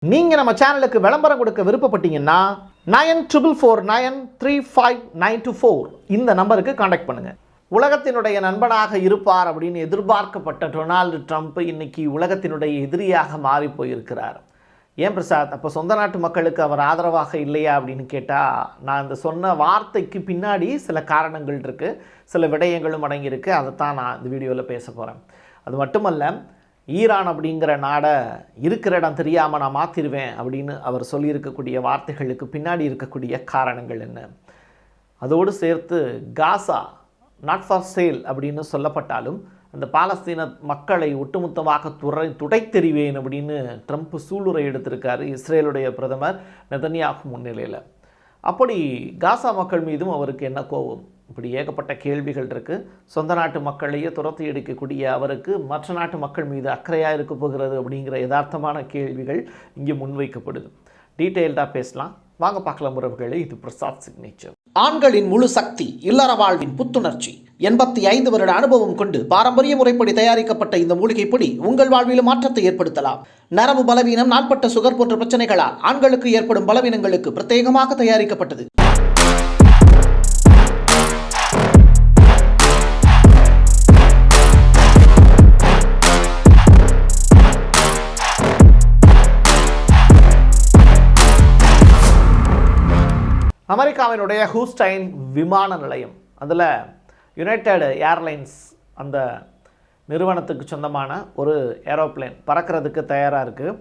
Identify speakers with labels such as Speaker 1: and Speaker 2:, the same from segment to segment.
Speaker 1: நீங்க நம்ம சேனலுக்கு விளம்பரம் கொடுக்க விருப்பப்பட்டீங்கன்னா 9449359224 இந்த நம்பருக்கு காண்டாக்ட் பண்ணுங்க. உலகத்தினுடைய நண்பனாக இருப்பார் அப்படின்னு எதிர்பார்க்கப்பட்ட டொனால்டு ட்ரம்ப் இன்னைக்கு உலகத்தினுடைய எதிரியாக மாறி போயிருக்கிறார். ஏன் பிரசாத், அப்போ சொந்த நாட்டு மக்களுக்கு அவர் ஆதரவாக இல்லையா அப்படின்னு கேட்டால், நான் இந்த சொன்ன வார்த்தைக்கு பின்னாடி சில காரணங்கள் இருக்குது, சில விடயங்களும் அடங்கியிருக்கு. அதைத்தான் நான் இந்த வீடியோவில் பேச போகிறேன். அது மட்டுமல்ல, ஈரான் அப்படிங்கிற நாடை இருக்கிற இடம் தெரியாமல் நான் மாற்றிடுவேன் அப்படின்னு அவர் சொல்லியிருக்கக்கூடிய வார்த்தைகளுக்கு பின்னாடி இருக்கக்கூடிய காரணங்கள் என்ன, அதோடு சேர்த்து காசா நாட் ஃபார் சேல் அப்படின்னு சொல்லப்பட்டாலும் அந்த பாலஸ்தீன மக்களை ஒட்டுமொத்தமாக துடைத்தெறிவேன் அப்படின்னு ட்ரம்ப் சூளுரை எடுத்திருக்காரு இஸ்ரேலுடைய பிரதமர் நெதன்யாகு முன்னிலையில். அப்படி காசா மக்கள் மீதும் அவருக்கு என்ன கோபம்? இப்படி ஏகப்பட்ட கேள்விகள் இருக்குது. சொந்த நாட்டு மக்களையே துரத்தி எடுக்கக்கூடிய அவருக்கு மற்ற நாட்டு மக்கள் மீது அக்கறையாக இருக்க போகிறது அப்படிங்கிற யதார்த்தமான கேள்விகள் இங்கே முன்வைக்கப்படுது. டீட்டெயில்டாக பேசலாம், வாங்க பார்க்கலாம் உறவுகளே. இது பிரசாத் சிக்னேச்சர்.
Speaker 2: ஆண்களின் முழு சக்தி, இல்லற வாழ்வின் புத்துணர்ச்சி, 85 வருட அனுபவம் கொண்டு பாரம்பரிய முறைப்படி தயாரிக்கப்பட்ட இந்த மூலிகை பொடி உங்கள் வாழ்வில் மாற்றத்தை ஏற்படுத்தலாம். நரம்பு பலவீனம், நாள்பட்ட சுகர் போன்ற பிரச்சனைகளால் ஆண்களுக்கு ஏற்படும் பலவீனங்களுக்கு பிரத்யேகமாக தயாரிக்கப்பட்டது.
Speaker 1: அமெரிக்காவினுடைய ஹூஸ்டைன் விமான நிலையம், அதில் யுனைடெட் ஏர்லைன்ஸ் அந்த நிறுவனத்துக்கு சொந்தமான ஒரு ஏரோப்ளேன் பறக்கிறதுக்கு தயாராக இருக்குது.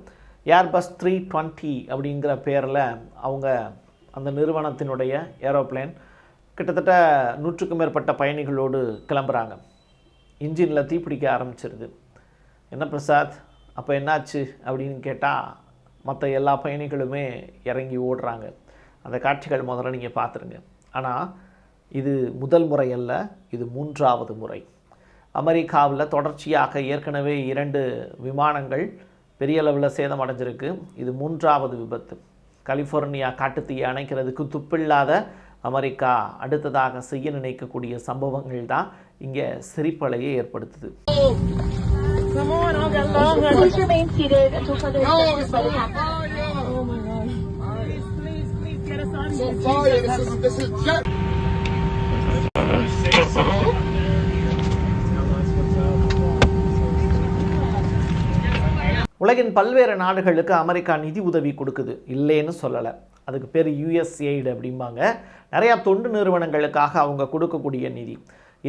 Speaker 1: ஏர்பஸ் 320 அப்படிங்கிற பேரில் அவங்க அந்த நிறுவனத்தினுடைய ஏரோப்ளேன் கிட்டத்தட்ட 100க்கும் மேற்பட்ட பயணிகளோடு கிளம்புறாங்க. இன்ஜினில் தீப்பிடிக்க ஆரம்பிச்சிருது. என்ன பிரசாத், அப்போ என்னாச்சு அப்படின்னு கேட்டால், மற்ற எல்லா பயணிகளுமே இறங்கி ஓடுறாங்க. அந்த காட்சிகள் முதல்ல நீங்கள் பார்த்துருங்க. ஆனால் இது முதல் முறை அல்ல, இது 3வது முறை. அமெரிக்காவில் தொடர்ச்சியாக ஏற்கனவே 2 விமானங்கள் பெரிய அளவில் சேதம் அடைஞ்சிருக்கு. இது 3வது விபத்து. கலிஃபோர்னியா காட்டுத்தீயை அணைக்கிறதுக்கு துப்பில்லாத அமெரிக்கா அடுத்ததாக செய்ய நினைக்கக்கூடிய சம்பவங்கள் தான் இங்கே சிரிப்பலையை ஏற்படுத்துது. உலகின் பல்வேறு நாடுகளுக்கு அமெரிக்கா நிதி உதவி கொடுக்குது, இல்லைன்னு சொல்லலை. அதுக்கு பேர் USAID அப்படிம்பாங்க. நிறையா தொண்டு நிறுவனங்களுக்காக அவங்க கொடுக்கக்கூடிய நிதி.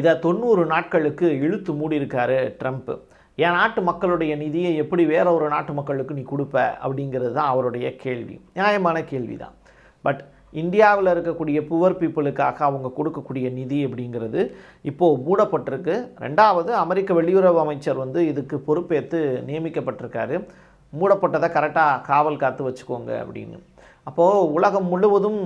Speaker 1: இதை 90 நாட்களுக்கு இழுத்து மூடியிருக்காரு ட்ரம்ப். என் நாட்டு மக்களுடைய நிதியை எப்படி வேற ஒரு நாட்டு மக்களுக்கு நீ கொடுப்ப அப்படிங்கிறது தான் அவருடைய கேள்வி. நியாயமான கேள்வி தான். பட் இந்தியாவில் இருக்கக்கூடிய புவர் பீப்புளுக்காக அவங்க கொடுக்கக்கூடிய நிதி அப்படிங்கிறது இப்போது மூடப்பட்டிருக்கு. 2வது, அமெரிக்க வெளியுறவு அமைச்சர் இதுக்கு பொறுப்பேற்று நியமிக்கப்பட்டிருக்காரு. மூடப்பட்டதை கரெக்டாக காவல் காத்து வச்சுக்கோங்க அப்படின்னு. அப்போது உலகம் முழுவதும்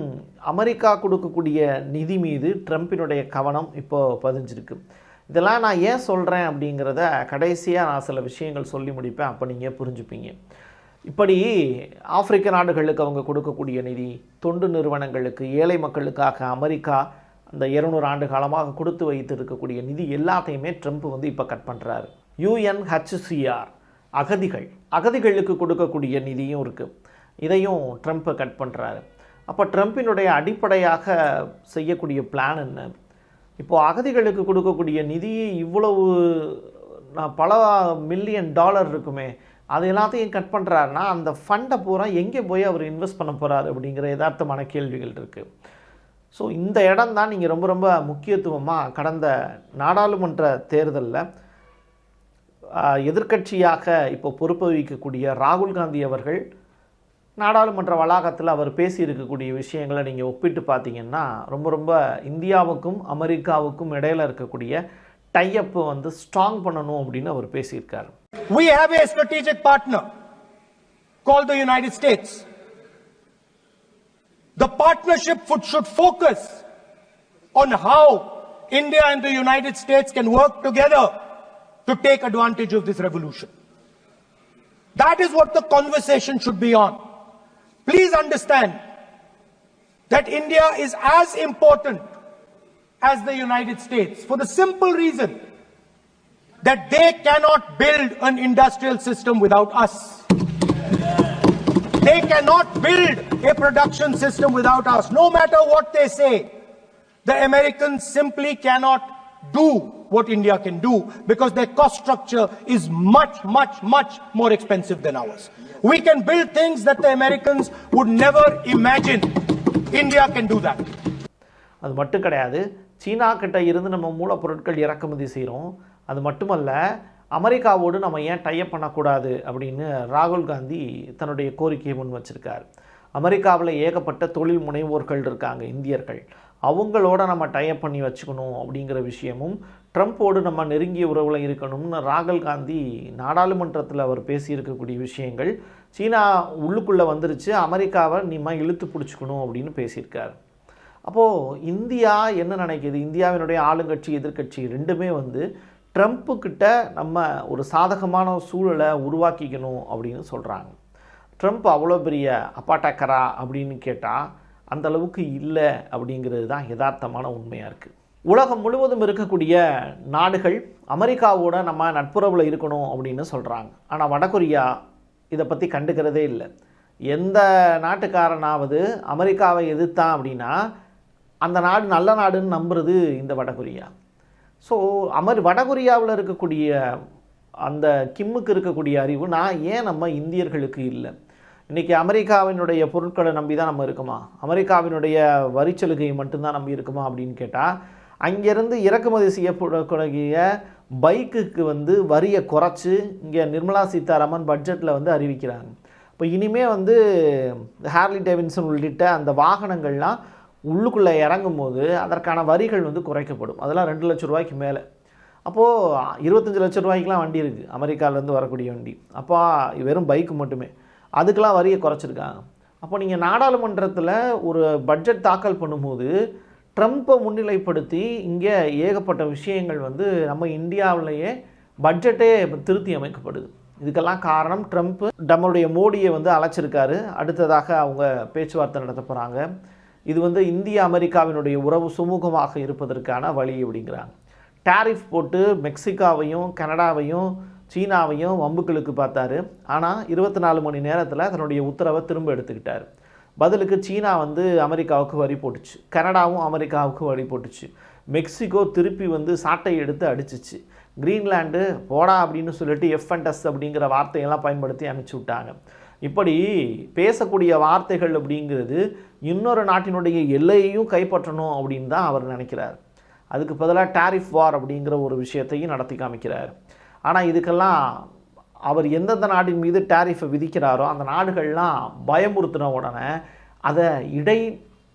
Speaker 1: அமெரிக்கா கொடுக்கக்கூடிய நிதி மீது ட்ரம்பினுடைய கவனம் இப்போது பதிஞ்சிருக்கு. இதெல்லாம் நான் ஏன் சொல்கிறேன் அப்படிங்கிறத கடைசியாக நான் சில விஷயங்கள் சொல்லி முடிப்பேன், அப்போ நீங்கள் புரிஞ்சுப்பீங்க. இப்படி ஆப்பிரிக்க நாடுகளுக்கு அவங்க கொடுக்கக்கூடிய நிதி, தொண்டு நிறுவனங்களுக்கு, ஏழை மக்களுக்காக அமெரிக்கா அந்த 200 ஆண்டு காலமாக கொடுத்து வைத்து இருக்கக்கூடிய நிதி எல்லாத்தையுமே ட்ரம்ப் இப்போ கட் பண்ணுறாரு. UNHCR அகதிகளுக்கு கொடுக்கக்கூடிய நிதியும் இருக்குது, இதையும் ட்ரம்ப் கட் பண்ணுறாரு. அப்போ ட்ரம்பினுடைய அடிப்படையாக செய்யக்கூடிய பிளான் என்ன? இப்போது அகதிகளுக்கு கொடுக்கக்கூடிய நிதி இவ்வளவு பல மில்லியன் டாலர் இருக்குமே, அது எல்லாத்தையும் கட் பண்ணுறாருன்னா அந்த ஃபண்டை பூரா எங்கே போய் அவர் இன்வெஸ்ட் பண்ண போகிறார் அப்படிங்கிற யதார்த்தமான கேள்விகள் இருக்குது. ஸோ இந்த இடம் தான் நீங்கள் ரொம்ப ரொம்ப முக்கியத்துவமாக கடந்த நாடாளுமன்ற தேர்தலில் எதிர்க்கட்சியாக இப்போ பொறுப்பு வகிக்கக்கூடிய ராகுல் காந்தி அவர்கள் நாடாளுமன்ற வளாகத்தில் அவர் பேசியிருக்கக்கூடிய விஷயங்களை நீங்கள் ஒப்பிட்டு பார்த்தீங்கன்னா, ரொம்ப ரொம்ப இந்தியாவுக்கும் அமெரிக்காவுக்கும் இடையில் இருக்கக்கூடிய டைஅப் ஸ்ட்ராங் பண்ணணும் அப்படின்னு அவர் பேசியிருக்காரு.
Speaker 3: We have a strategic partner called the United States. The partnership should focus on how India and the United States can work together to take advantage of this revolution. That is what the conversation should be on. Please understand that India is as important as the United States for the simple reason that they cannot build an industrial system without us. cannot build a production system without us. No matter what they say, the Americans simply cannot do what India can do because their cost structure is much, much, much more expensive than ours. We can build things that the Americans would never imagine. India can do that.
Speaker 1: அது மட்டும் கிடையாது, சீனா கிட்ட இருந்து நம்ம மூலப்பொருட்கள் இறக்குமதி செய்கிறோம். அது மட்டுமல்ல, அமெரிக்காவோடு நம்ம ஏன் டைப் பண்ணக்கூடாது அப்படின்னு ராகுல் காந்தி தன்னுடைய கோரிக்கையை முன் வச்சிருக்கார். அமெரிக்காவில் ஏகப்பட்ட தொழில் முனைவோர்கள் இருக்காங்க, இந்தியர்கள். அவங்களோட நம்ம டைப் பண்ணி வச்சுக்கணும் அப்படிங்கிற விஷயமும், ட்ரம்ப்போடு நம்ம நெருங்கிய உறவில் இருக்கணும்னு ராகுல் காந்தி நாடாளுமன்றத்தில் அவர் பேசியிருக்கக்கூடிய விஷயங்கள், சீனா உள்ளுக்குள்ளே வந்துருச்சு, அமெரிக்காவை நம்ம இழுத்து பிடிச்சிக்கணும் அப்படின்னு பேசியிருக்கார். அப்போது இந்தியா என்ன நினைக்கிது? இந்தியாவினுடைய ஆளுங்கட்சி எதிர்க்கட்சி ரெண்டுமே ட்ரம்ப்புக்கிட்ட நம்ம ஒரு சாதகமான சூழலை உருவாக்கிக்கணும் அப்படின்னு சொல்கிறாங்க. ட்ரம்ப் அவ்வளோ பெரிய அப்பாட்டக்கரா அப்படின்னு கேட்டால் அந்த அளவுக்கு இல்லை அப்படிங்கிறது தான் யதார்த்தமான உண்மையாக இருக்குது. உலகம் முழுவதும் இருக்கக்கூடிய நாடுகள் அமெரிக்காவோட நம்ம நட்புறவில் இருக்கணும் அப்படின்னு சொல்கிறாங்க. ஆனால் வடகொரியா இதை பற்றி கண்டுக்கிறதே இல்லை. எந்த நாட்டுக்காரனாவது அமெரிக்காவை எதிர்த்தான் அப்படின்னா அந்த நாடு நல்ல நாடுன்னு நம்புறது இந்த வடகொரியா. ஸோ வடகொரியாவில் இருக்கக்கூடிய அந்த கிம்முக்கு இருக்கக்கூடிய அறிவு ஏன் நம்ம இந்தியர்களுக்கு இல்லை? இன்றைக்கி அமெரிக்காவினுடைய பொருட்களை நம்பி தான் நம்ம இருக்குமா? அமெரிக்காவினுடைய வரிச்சலுகையை மட்டும்தான் நம்பி இருக்குமா அப்படின்னு கேட்டால், அங்கேருந்து இறக்குமதி செய்யப்படக்கூடிய பைக்குக்கு வரியை குறைச்சி இங்கே நிர்மலா சீதாராமன் பட்ஜெட்டில் அறிவிக்கிறாங்க. இப்போ இனிமேல் ஹார்லி டேவிட்சன் உள்ளிட்ட அந்த வாகனங்கள்லாம் உள்ளுக்குள்ளே இறங்கும் போது அதற்கான வரிகள் குறைக்கப்படும். அதெல்லாம் 2 லட்ச ரூபாய்க்கு மேலே. அப்போது 25 லட்ச ரூபாய்க்குலாம் வண்டி இருக்குது, அமெரிக்காவிலேருந்து வரக்கூடிய வண்டி. அப்போ வெறும் பைக்கு மட்டுமே, அதுக்கெலாம் வரியை குறைச்சிருக்காங்க. அப்போ நீங்கள் நாடாளுமன்றத்தில் ஒரு பட்ஜெட் தாக்கல் பண்ணும்போது ட்ரம்ப்பை முன்னிலைப்படுத்தி இங்கே ஏகப்பட்ட விஷயங்கள் நம்ம இந்தியாவிலேயே பட்ஜெட்டே திருத்தி அமைக்கப்படுது. இதுக்கெல்லாம் காரணம் ட்ரம்ப் நம்மளுடைய மோடியை அழைச்சிருக்காரு. அடுத்ததாக அவங்க பேச்சுவார்த்தை நடத்த போகிறாங்க. இது இந்திய அமெரிக்காவினுடைய உறவு சுமூகமாக இருப்பதற்கான வழி அப்படிங்கிறாங்க. டாரிஃப் போட்டு மெக்சிகோவையும் கனடாவையும் சீனாவையும் வம்புகளுக்கு பார்த்தாரு. ஆனால் 24 மணி நேரத்தில் தன்னுடைய உத்தரவை திரும்ப எடுத்துக்கிட்டார். பதிலுக்கு சீனா அமெரிக்காவுக்கு வரி போட்டுச்சு, கனடாவும் அமெரிக்காவுக்கு வரி போட்டுச்சு, மெக்சிகோ திருப்பி சாட்டை எடுத்து அடிச்சிச்சு, கிரீன்லாண்டு போடா அப்படின்னு சொல்லிட்டு எஃப்என்எஸ் அப்படிங்கிற வார்த்தையெல்லாம் பயன்படுத்தி அனுப்பிச்சி விட்டாங்க. இப்படி பேசக்கூடிய வார்த்தைகள் அப்படிங்கிறது இன்னொரு நாட்டினுடைய எல்லையையும் கைப்பற்றணும் அப்படின்னு தான் அவர் நினைக்கிறார். அதுக்கு பதிலாக டாரிஃப் வார் அப்படிங்கிற ஒரு விஷயத்தையும் நடத்தி காமிக்கிறார். ஆனால் இதுக்கெல்லாம் அவர் எந்தெந்த நாட்டின் மீது டாரிஃபை விதிக்கிறாரோ அந்த நாடுகள்லாம் பயமுறுத்தின உடனே அதை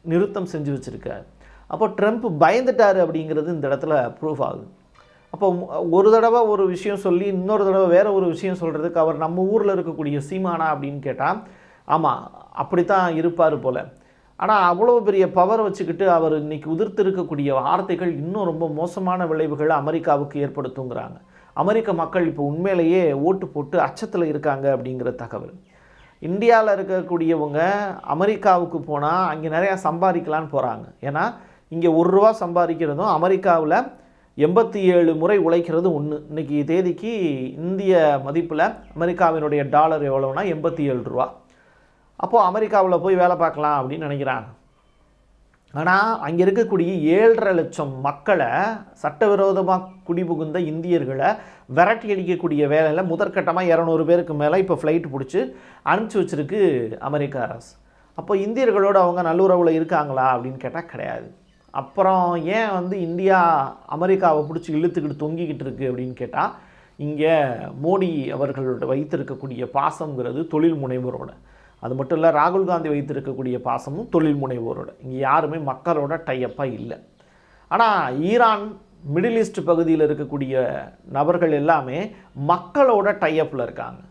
Speaker 1: நிறுத்தம் செஞ்சு வச்சுருக்கார். அப்போ ட்ரம்ப் பயந்துட்டார் அப்படிங்கிறது இந்த இடத்துல ப்ரூஃப் ஆகுது. அப்போ ஒரு தடவை ஒரு விஷயம் சொல்லி இன்னொரு தடவை வேறு ஒரு விஷயம் சொல்கிறதுக்கு அவர் நம்ம ஊரில் இருக்கக்கூடிய சீமானா அப்படின்னு கேட்டால் ஆமாம் அப்படித்தான் இருப்பார் போல். ஆனால் அவ்வளோ பெரிய பவர் வச்சுக்கிட்டு அவர் இன்றைக்கி உதிர்த்து இருக்கக்கூடிய வார்த்தைகள் இன்னும் ரொம்ப மோசமான விளைவுகளை அமெரிக்காவுக்கு ஏற்படுத்துங்கிறாங்க. அமெரிக்க மக்கள் இப்போ உண்மையிலேயே ஓட்டு போட்டு அச்சத்தில் இருக்காங்க அப்படிங்கிற தகவல். இந்தியாவில் இருக்கக்கூடியவங்க அமெரிக்காவுக்கு போனால் அங்கே நிறையா சம்பாதிக்கலான்னு போகிறாங்க. ஏன்னா இங்கே ₹1 சம்பாதிக்கிறதும் அமெரிக்காவில் 87 முறை உழைக்கிறது ஒன்று. இன்றைக்கி தேதிக்கு இந்திய மதிப்பில் அமெரிக்காவினுடைய டாலர் எவ்வளோனா ₹87. அப்போது அமெரிக்காவில் போய் வேலை பார்க்கலாம் அப்படின்னு நினைக்கிறாங்க. ஆனால் அங்கே இருக்கக்கூடிய 7.5 லட்சம் மக்களை சட்டவிரோதமாக குடிபுகுந்த இந்தியர்களை விரட்டி அடிக்கக்கூடிய வேலையில் முதற்கட்டமாக 200 பேருக்கு மேலே இப்போ ஃப்ளைட் பிடிச்சி அனுப்பிச்சி வச்சுருக்கு அமெரிக்க அரசு. அப்போ இந்தியர்களோடு அவங்க நல்லுறவில் இருக்காங்களா அப்படின்னு கேட்டால் கிடையாது. அப்புறம் ஏன் இந்தியா அமெரிக்காவை பிடிச்சி இழுத்துக்கிட்டு தொங்கிக்கிட்டு இருக்குது அப்படின்னு கேட்டால், இங்கே மோடி அவர்களோட வைத்திருக்கக்கூடிய பாசங்கிறது தொழில் முனைவோரோட, அது மட்டும் இல்லை ராகுல் காந்தி வைத்திருக்கக்கூடிய பாசமும் தொழில் முனைவோரோட. இங்கே யாருமே மக்களோட டையப்பாக இல்லை. ஆனால் ஈரான் மிடில் ஈஸ்ட் பகுதியில் இருக்கக்கூடிய நபர்கள் எல்லாமே மக்களோட டையப்பில் இருக்காங்க.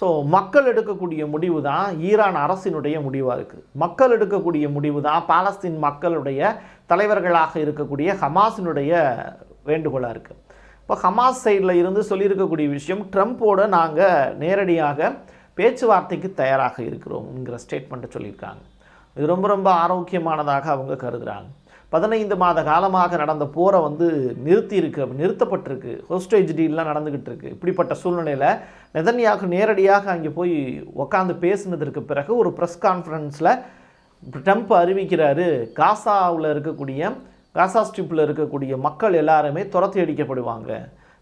Speaker 1: ஸோ மக்கள் எடுக்கக்கூடிய முடிவு தான் ஈரான் அரசினுடைய முடிவாக இருக்குது. மக்கள் எடுக்கக்கூடிய முடிவு தான் பாலஸ்தீன் மக்களுடைய தலைவர்களாக இருக்கக்கூடிய ஹமாஸினுடைய வேண்டுகோளாக இருக்குது. இப்போ ஹமாஸ் சைடில் இருந்து சொல்லியிருக்கக்கூடிய விஷயம், ட்ரம்ப்போடு நாங்கள் நேரடியாக பேச்சுவார்த்தைக்கு தயாராக இருக்கிறோம்ங்கிற ஸ்டேட்மெண்ட்டை சொல்லியிருக்காங்க. இது ரொம்ப ரொம்ப ஆரோக்கியமானதாக அவங்க கருதுகிறாங்க. 15 மாத காலமாக நடந்த போரை வந்து நிறுத்தப்பட்டிருக்கு. ஹோஸ்டேஜ் டீல்லாம் நடந்துக்கிட்டு இருக்கு. இப்படிப்பட்ட சூழ்நிலையில் நெதன்யாகு நேரடியாக அங்கே போய் உட்காந்து பேசினதற்கு பிறகு ஒரு ப்ரெஸ் கான்ஃபரன்ஸில் ட்ரம்ப் அறிவிக்கிறாரு, காசா ஸ்ட்ரிப்பில் இருக்கக்கூடிய மக்கள் எல்லாருமே துரத்தி அடிக்கப்படுவாங்க.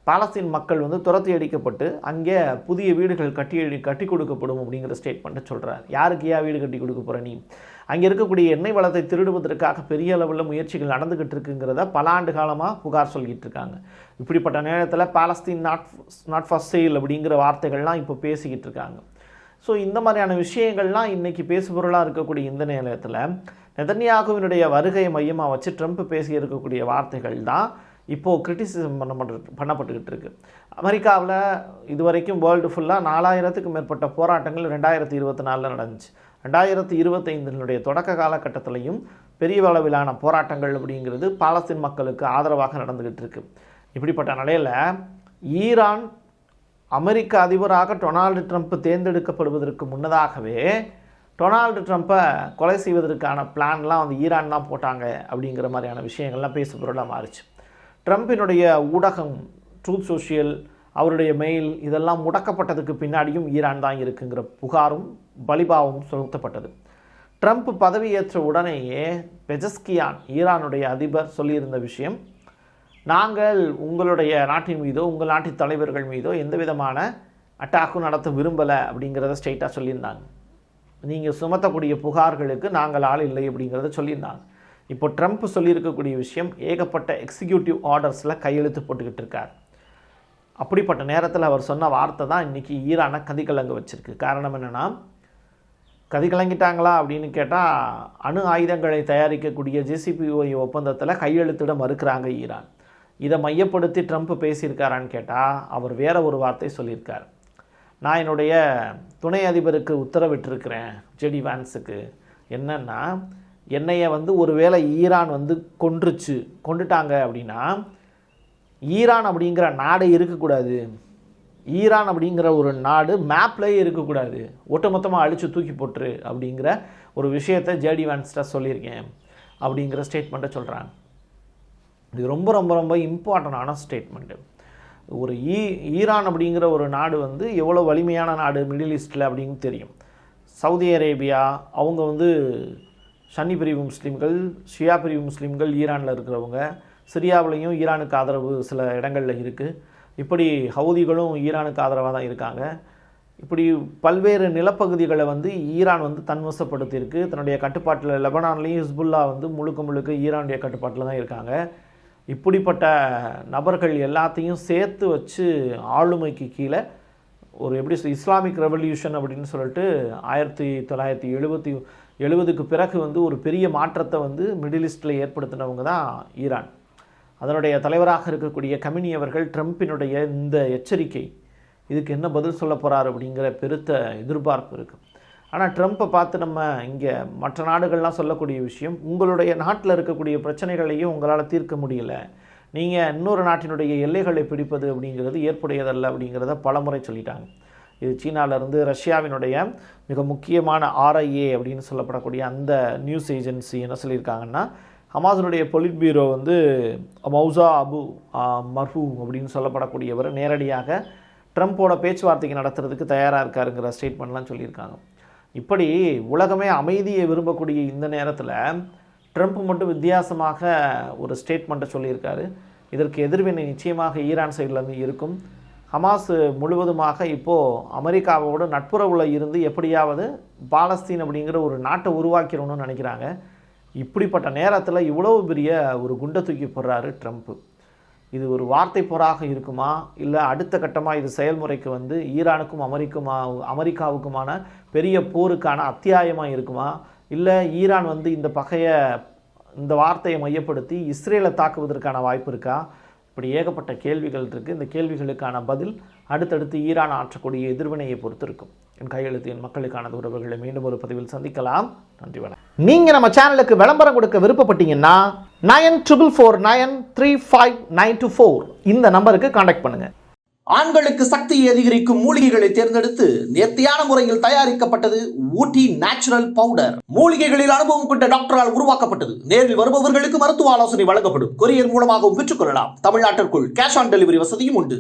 Speaker 1: பாலஸ்தீன் மக்கள் வந்து துரத்தி அடிக்கப்பட்டு அங்கே புதிய வீடுகள் கட்டி கொடுக்கப்படும் அப்படிங்கிற ஸ்டேட்மெண்ட்டை சொல்கிறார். யாருக்கு வீடு கட்டி கொடுக்க போகிற நீ? அங்கே இருக்கக்கூடிய எண்ணெய் வளத்தை திருடுவதற்காக பெரிய அளவில் முயற்சிகள் நடந்துக்கிட்டு இருக்குங்கிறத பல ஆண்டு காலமாக புகார் சொல்லிகிட்டு இருக்காங்க. இப்படிப்பட்ட நேரத்தில் பாலஸ்தீன் நாட் ஃபார் சேல் அப்படிங்கிற வார்த்தைகள்லாம் இப்போ பேசிக்கிட்டு இருக்காங்க. ஸோ இந்த மாதிரியான விஷயங்கள்லாம் இன்றைக்கி பேசுபொருளாக இருக்கக்கூடிய இந்த நேரத்தில் நெதன்யாகுவினுடைய வருகையை மையமாக வச்சு ட்ரம்ப் பேசி இருக்கக்கூடிய வார்த்தைகள் தான் இப்போது கிரிட்டிசிசம் பண்ணப்பட்டுக்கிட்டு இருக்குது. அமெரிக்காவில் இதுவரைக்கும் வேர்ல்டு ஃபுல்லாக 4000க்கும் மேற்பட்ட போராட்டங்கள் 2024 நடந்துச்சு. 2025 தொடக்க காலகட்டத்திலையும் பெரிய அளவிலான போராட்டங்கள் அப்படிங்கிறது பாலஸ்தீன் மக்களுக்கு ஆதரவாக நடந்துக்கிட்டு இருக்கு. இப்படிப்பட்ட நிலையில் ஈரான் அமெரிக்க அதிபராக டொனால்டு ட்ரம்ப் தேர்ந்தெடுக்கப்படுவதற்கு முன்னதாகவே டொனால்டு ட்ரம்ப்பை கொலை செய்வதற்கான பிளான்லாம் வந்து ஈரான் தான் போட்டாங்க அப்படிங்கிற மாதிரியான விஷயங்கள்லாம் பேசுபொருளாக மாறிச்சு. ட்ரம்பினுடைய ஊடகம் ட்ரூத் சோஷியல், அவருடைய மெயில் இதெல்லாம் முடக்கப்பட்டதுக்கு பின்னாடியும் ஈரான் தான் இருக்குங்கிற புகாரும் பலிபாவும் செலுத்தப்பட்டது. ட்ரம்ப் பதவியேற்ற உடனேயே பெஜஸ்கியான் ஈரானுடைய அதிபர் சொல்லியிருந்த விஷயம், நாங்கள் உங்களுடைய நாட்டின் மீதோ உங்கள் நாட்டின் தலைவர்கள் மீதோ எந்த விதமான அட்டாக்கும் நடத்த விரும்பலை அப்படிங்கிறத ஸ்ட்ரெயிட்டாக சொல்லியிருந்தாங்க. நீங்கள் சுமத்தக்கூடிய புகார்களுக்கு நாங்கள் ஆள் இல்லை அப்படிங்கிறத சொல்லியிருந்தாங்க. இப்போ ட்ரம்ப் சொல்லியிருக்கக்கூடிய விஷயம், ஏகப்பட்ட எக்ஸிக்யூட்டிவ் ஆர்டர்ஸில் கையெழுத்து போட்டுக்கிட்டு இருக்கார். அப்படிப்பட்ட நேரத்தில் அவர் சொன்ன வார்த்தை தான் இன்றைக்கி ஈரானை கதிகலங்க வச்சுருக்கு. காரணம் என்னென்னா, கதிகலங்கிட்டாங்களா அப்படின்னு கேட்டால் அணு ஆயுதங்களை தயாரிக்கக்கூடிய JCPOA ஒப்பந்தத்தில் கையெழுத்திட மறுக்கிறாங்க ஈரான். இதை மையப்படுத்தி ட்ரம்ப் பேசியிருக்காரான்னு கேட்டால் அவர் வேற ஒரு வார்த்தை சொல்லியிருக்கார். நான் என்னுடைய துணை அதிபருக்கு உத்தரவிட்டிருக்கிறேன், JD வான்ஸுக்கு, என்னென்னா என்னையை வந்து ஒருவேளை ஈரான் வந்து கொண்டுட்டாங்க அப்படின்னா ஈரான் அப்படிங்கிற நாடு இருக்கக்கூடாது, ஈரான் அப்படிங்கிற ஒரு நாடு மேப்லேயே இருக்கக்கூடாது, ஒட்டுமொத்தமாக அழித்து தூக்கி போட்டுரு அப்படிங்கிற ஒரு விஷயத்தை JD வான்ஸ்ட சொல்லியிருக்கேன் அப்படிங்கிற ஸ்டேட்மெண்ட்டை சொல்கிறாங்க. இது ரொம்ப ரொம்ப ரொம்ப இம்பார்ட்டண்டான ஸ்டேட்மெண்ட்டு. ஒரு ஈரான் அப்படிங்கிற ஒரு நாடு வந்து எவ்வளோ வலிமையான நாடு மிடில் ஈஸ்ட்டில் அப்படின்னு தெரியும். சவுதி அரேபியா அவங்க வந்து சன்னி பிரிவு முஸ்லீம்கள், ஷியா பிரிவு முஸ்லீம்கள் ஈரானில் இருக்கிறவங்க, சிரியாவிலையும் ஈரானுக்கு ஆதரவு சில இடங்களில் இருக்குது. இப்படி ஹவுதிகளும் ஈரானுக்கு ஆதரவாக தான் இருக்காங்க. இப்படி பல்வேறு நிலப்பகுதிகளை வந்து ஈரான் வந்து தன்வசப்படுத்தியிருக்கு தன்னுடைய கட்டுப்பாட்டில். லெபனான்லேயும் ஹிஸ்புல்லா வந்து முழுக்க ஈரானுடைய கட்டுப்பாட்டில் தான் இருக்காங்க. இப்படிப்பட்ட நபர்கள் எல்லாத்தையும் சேர்த்து வச்சு ஆளுமைக்கு கீழே ஒரு இஸ்லாமிக் ரெவல்யூஷன் அப்படின்னு சொல்லிட்டு 1970க்கு பிறகு வந்து ஒரு பெரிய மாற்றத்தை வந்து மிடில் ஈஸ்ட்டில் ஏற்படுத்தினவங்க தான் ஈரான். அதனுடைய தலைவராக இருக்கக்கூடிய கமினி அவர்கள் ட்ரம்பினுடைய இந்த எச்சரிக்கை, இதுக்கு என்ன பதில் சொல்ல போகிறார் அப்படிங்கிற பெருத்த எதிர்பார்ப்பு இருக்குது. ஆனால் ட்ரம்ப்பை பார்த்து நம்ம இங்கே மற்ற நாடுகள்லாம் சொல்லக்கூடிய விஷயம், உங்களுடைய நாட்டில் இருக்கக்கூடிய பிரச்சனைகளையும் உங்களால் தீர்க்க முடியல, நீங்கள் இன்னொரு நாட்டினுடைய எல்லைகளை பிடிப்பது அப்படிங்கிறது ஏற்புடையதல்ல அப்படிங்கிறத பலமுறை சொல்லிட்டாங்க. இது சீனாவிலேருந்து ரஷ்யாவினுடைய மிக முக்கியமான RIA அப்படின்னு சொல்லப்படக்கூடிய அந்த நியூஸ் ஏஜென்சி என்ன சொல்லியிருக்காங்கன்னா, ஹமாஸினுடைய பொலிட் பியூரோ வந்து மௌசா அபு மர்ஹூம் அப்படின்னு சொல்லப்படக்கூடியவர் நேரடியாக ட்ரம்ப்போட பேச்சுவார்த்தைக்கு நடத்துறதுக்கு தயாராக இருக்காருங்கிற ஸ்டேட்மெண்ட்லாம் சொல்லியிருக்காங்க. இப்படி உலகமே அமைதியை விரும்பக்கூடிய இந்த நேரத்தில் ட்ரம்ப் மட்டும் வித்தியாசமாக ஒரு ஸ்டேட்மெண்ட்டை சொல்லியிருக்காரு. இதற்கு எதிர்வினை நிச்சயமாக ஈரான் சைட்லேருந்து இருக்கும். ஹமாஸ் முழுவதுமாக இப்போது அமெரிக்காவோட நட்புறவில் இருந்து எப்படியாவது பாலஸ்தீன் அப்படிங்கிற ஒரு நாட்டை உருவாக்கிடணும்னு நினைக்கிறாங்க. இப்படிப்பட்ட நேரத்தில் இவ்வளவு பெரிய ஒரு குண்டை தூக்கி போடுறாரு ட்ரம்ப்பு. இது ஒரு வார்த்தை போராக இருக்குமா, இல்லை அடுத்த கட்டமாக இது செயல்முறைக்கு வந்து ஈரானுக்கும் அமெரிக்காவுக்குமான பெரிய போருக்கான அத்தியாயமாக இருக்குமா, இல்லை ஈரான் வந்து இந்த வார்த்தையை மையப்படுத்தி இஸ்ரேலை தாக்குவதற்கான வாய்ப்பு இருக்கா? இப்படி ஏகப்பட்ட கேள்விகள் இருக்குது. இந்த கேள்விகளுக்கான பதில் அடுத்தடுத்து ஈரான் ஆற்றக்கூடிய எதிர்வினையை பொறுத்து இருக்கும். என் கையெழுத்து என் மக்களுக்கான உறவுகளை மீண்டும் ஒரு பதிவில் சந்திக்கலாம். நன்றி, வணக்கம். நீங்கள் நம்ம சேனலுக்கு விளம்பரம் கொடுக்க விருப்பப்பட்டீங்கன்னா 9449359524 இந்த நம்பருக்கு கான்டாக்ட் பண்ணுங்கள்.
Speaker 2: ஆண்களுக்கு சக்தியை அதிகரிக்கும் மூலிகைகளை தேர்ந்தெடுத்து நேர்த்தியான முறையில் தயாரிக்கப்பட்டது ஊட்டி நேச்சுரல் பவுடர். மூலிகைகளில் அனுபவம் கொண்ட டாக்டரால் உருவாக்கப்பட்டது. நேரில் வருபவர்களுக்கு மருத்துவ ஆலோசனை வழங்கப்படும். கொரியர் மூலமாகவும் பெற்றுக்கொள்ளலாம். தமிழ்நாட்டிற்குள் கேஷ் ஆன் டெலிவரி வசதியும் உண்டு.